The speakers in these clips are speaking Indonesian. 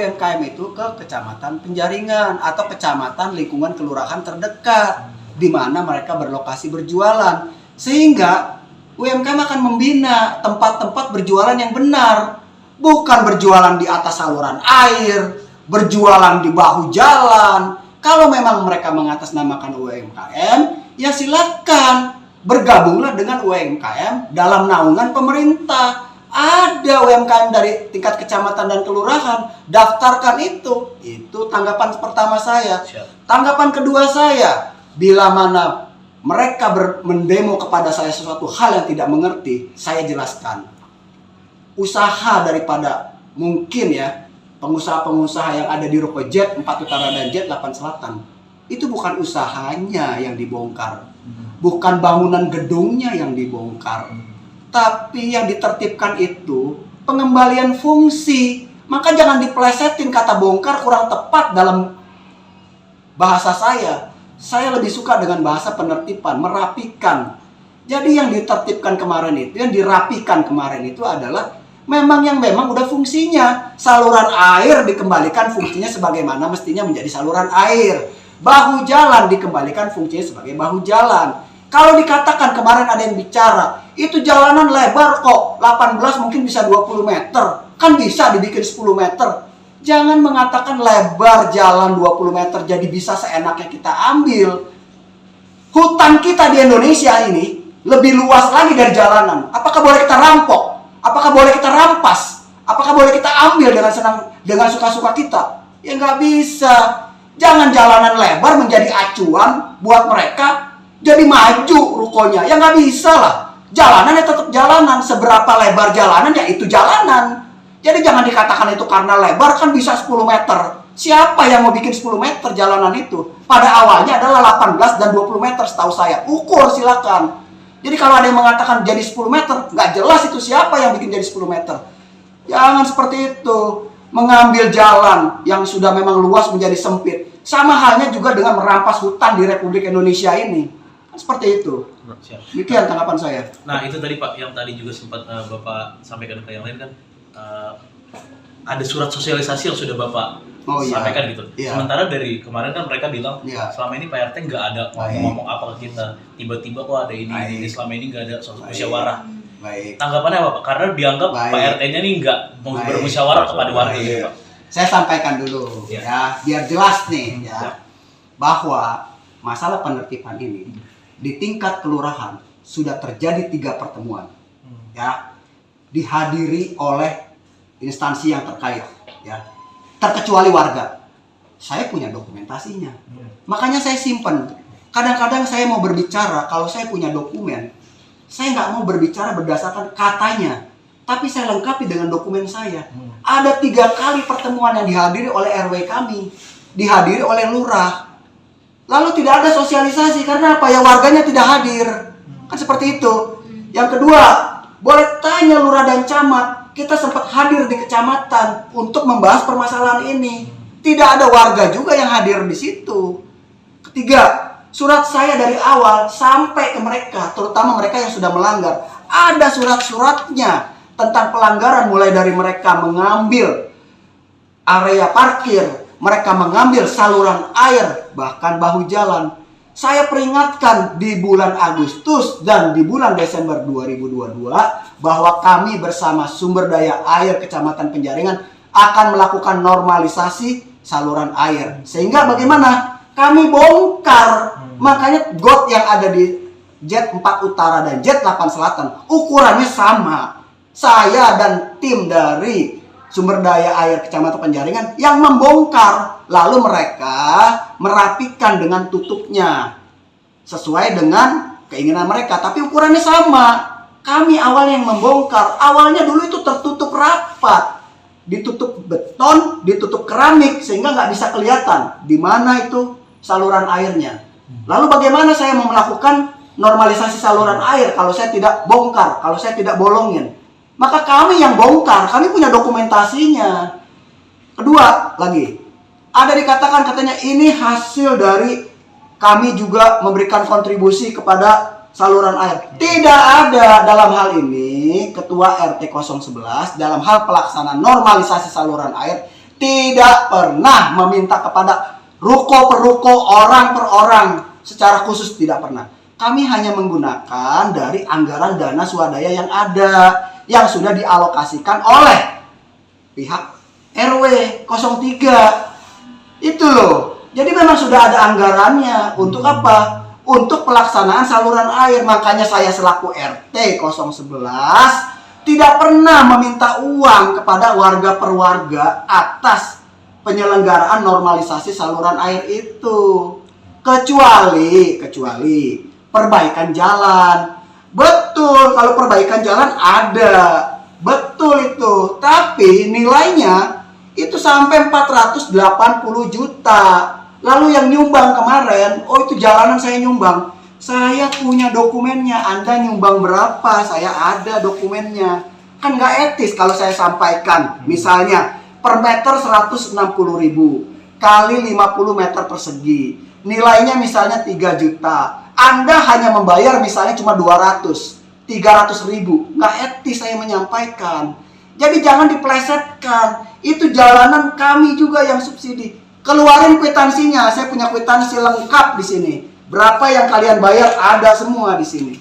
UMKM itu ke kecamatan Penjaringan atau kecamatan lingkungan kelurahan terdekat di mana mereka berlokasi berjualan, sehingga UMKM akan membina tempat-tempat berjualan yang benar, bukan berjualan di atas saluran air, berjualan di bahu jalan. Kalau memang mereka mengatasnamakan UMKM, ya silakan bergabunglah dengan UMKM dalam naungan pemerintah. Ada UMKM dari tingkat kecamatan dan kelurahan, daftarkan itu. Itu tanggapan pertama saya. Tanggapan kedua saya, bila mana mereka mendemo kepada saya sesuatu hal yang tidak mengerti, saya jelaskan. Usaha daripada mungkin ya pengusaha-pengusaha yang ada di ruko Jet 4 Utara dan Jet 8 Selatan, itu bukan usahanya yang dibongkar, bukan bangunan gedungnya yang dibongkar, tapi yang ditertibkan itu pengembalian fungsi. Maka jangan diplesetin kata bongkar, kurang tepat dalam bahasa saya. Saya lebih suka dengan bahasa penertiban, merapikan. Jadi yang ditertibkan kemarin itu, yang dirapikan kemarin itu adalah memang udah fungsinya. Saluran air dikembalikan fungsinya sebagaimana mestinya menjadi saluran air. Bahu jalan dikembalikan fungsinya sebagai bahu jalan. Kalau dikatakan kemarin ada yang bicara, itu jalanan lebar kok, 18 mungkin bisa 20 meter. Kan bisa dibikin 10 meter. Jangan mengatakan lebar jalan 20 meter jadi bisa seenaknya kita ambil. Hutan kita di Indonesia ini lebih luas lagi dari jalanan. Apakah boleh kita rampok? Apakah boleh kita rampas? Apakah boleh kita ambil dengan suka-suka kita? Ya nggak bisa. Jangan jalanan lebar menjadi acuan buat mereka jadi maju rukonya. Ya nggak bisa lah. Jalanan ya tetap jalanan. Seberapa lebar jalanan ya itu jalanan. Jadi jangan dikatakan itu karena lebar kan bisa 10 meter. Siapa yang mau bikin 10 meter jalanan itu? Pada awalnya adalah 18 dan 20 meter setahu saya. Ukur silakan. Jadi kalau ada yang mengatakan jadi 10 meter, nggak jelas itu siapa yang bikin jadi 10 meter. Jangan seperti itu. Mengambil jalan yang sudah memang luas menjadi sempit. Sama halnya juga dengan merampas hutan di Republik Indonesia ini. Seperti itu. Demikian tanggapan saya. Nah itu tadi Pak, yang tadi juga sempat Bapak sampaikan ke yang lain kan, ada surat sosialisasi yang sudah Bapak sampaikan gitu. Sementara dari kemarin kan mereka bilang selama ini Pak RT nggak ada ngomong apa ke kita. Tiba-tiba kok ada ini selama ini nggak ada musyawarah. Tanggapannya apa Pak? Karena dianggap Pak RT-nya nih nggak mau bermusyawarah kepada warga gitu Pak. Saya sampaikan dulu ya, biar jelas nih ya, bahwa masalah penertiban ini di tingkat kelurahan sudah terjadi 3 pertemuan ya, dihadiri oleh instansi yang terkait ya, terkecuali warga. Saya punya dokumentasinya, makanya saya simpan. Kadang-kadang saya mau berbicara, kalau saya punya dokumen, saya nggak mau berbicara berdasarkan katanya, tapi saya lengkapi dengan dokumen saya. Ada 3 kali pertemuan yang dihadiri oleh RW kami, dihadiri oleh lurah. Lalu tidak ada sosialisasi karena apa ya, warganya tidak hadir. Kan seperti itu. Yang kedua, boleh tanya lurah dan camat, kita sempat hadir di kecamatan untuk membahas permasalahan ini. Tidak ada warga juga yang hadir di situ. Ketiga, surat saya dari awal sampai ke mereka, terutama mereka yang sudah melanggar. Ada surat-suratnya tentang pelanggaran, mulai dari mereka mengambil area parkir, mereka mengambil saluran air, bahkan bahu jalan. Saya peringatkan di bulan Agustus dan di bulan Desember 2022 bahwa kami bersama Sumber Daya Air Kecamatan Penjaringan akan melakukan normalisasi saluran air. Sehingga bagaimana? Kami bongkar. Makanya got yang ada di Jet 4 Utara dan Jet 8 Selatan ukurannya sama. Saya dan tim dari Sumber Daya Air Kecamatan Penjaringan yang membongkar. Lalu mereka merapikan dengan tutupnya sesuai dengan keinginan mereka, tapi ukurannya sama. Kami awalnya yang membongkar. Awalnya dulu itu tertutup rapat, ditutup beton, ditutup keramik sehingga nggak bisa kelihatan di mana itu saluran airnya. Lalu bagaimana saya mau melakukan normalisasi saluran air kalau saya tidak bongkar, kalau saya tidak bolongin? Maka kami yang bongkar, kami punya dokumentasinya. Kedua lagi, ada dikatakan katanya ini hasil dari kami juga memberikan kontribusi kepada saluran air. Tidak ada dalam hal ini Ketua RT 011 dalam hal pelaksanaan normalisasi saluran air tidak pernah meminta kepada ruko per ruko, orang per orang secara khusus, tidak pernah. Kami hanya menggunakan dari anggaran dana swadaya yang ada, yang sudah dialokasikan oleh pihak RW 03. Itu loh. Jadi memang sudah ada anggarannya. Untuk apa? Untuk pelaksanaan saluran air. Makanya saya selaku RT 011 tidak pernah meminta uang kepada warga per warga atas penyelenggaraan normalisasi saluran air itu. Kecuali perbaikan jalan. Betul, kalau perbaikan jalan ada. Betul itu. Tapi nilainya itu sampai 480 juta. Lalu yang nyumbang kemarin, oh itu jalanan saya nyumbang. Saya punya dokumennya. Anda nyumbang berapa? Saya ada dokumennya. Kan nggak etis kalau saya sampaikan. Misalnya per meter 160.000 kali 50 meter persegi. Nilainya misalnya 3 juta. Anda hanya membayar misalnya cuma 300.000. Nggak etis saya menyampaikan. Jadi jangan diplesetkan. Itu jalanan kami juga yang subsidi. Keluarin kwitansinya. Saya punya kwitansi lengkap di sini. Berapa yang kalian bayar ada semua di sini.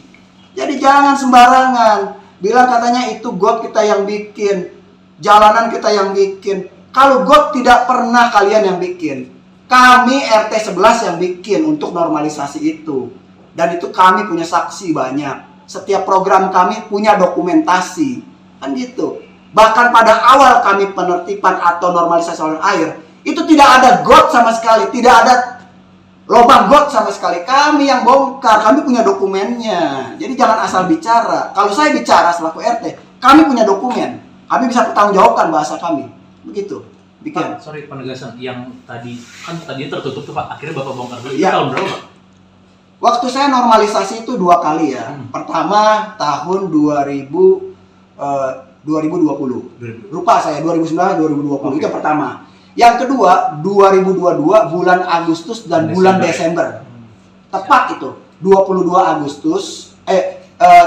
Jadi jangan sembarangan. Bilang katanya itu got kita yang bikin. Jalanan kita yang bikin. Kalau got tidak pernah kalian yang bikin. Kami RT 11 yang bikin untuk normalisasi itu. Dan itu kami punya saksi banyak. Setiap program kami punya dokumentasi. Kan gitu. Bahkan pada awal kami penertiban atau normalisasi saluran air, itu tidak ada got sama sekali, tidak ada lubang got sama sekali. Kami yang bongkar, kami punya dokumennya. Jadi jangan asal bicara. Kalau saya bicara selaku RT, kami punya dokumen. Kami bisa pertanggungjawabkan bahasa kami. Begitu. Pak, sorry penegasan yang tadi kan tadi tertutup tuh Pak. Akhirnya Bapak bongkar dulu. Ya. Itu tahun berapa Pak? Waktu saya normalisasi itu 2 kali ya. Pertama tahun 2020. Lupa saya 2019 2020 itu pertama. Yang kedua 2022 bulan Agustus dan bulan Desember. Tepat itu 22 Agustus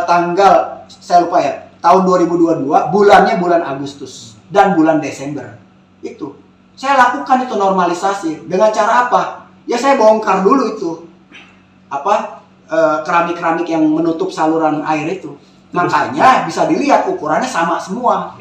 tanggal saya lupa ya. Tahun 2022 bulannya bulan Agustus dan bulan Desember. Itu. Saya lakukan itu normalisasi dengan cara apa? Ya saya bongkar dulu itu. Keramik-keramik yang menutup saluran air itu. Makanya bisa dilihat ukurannya sama semua.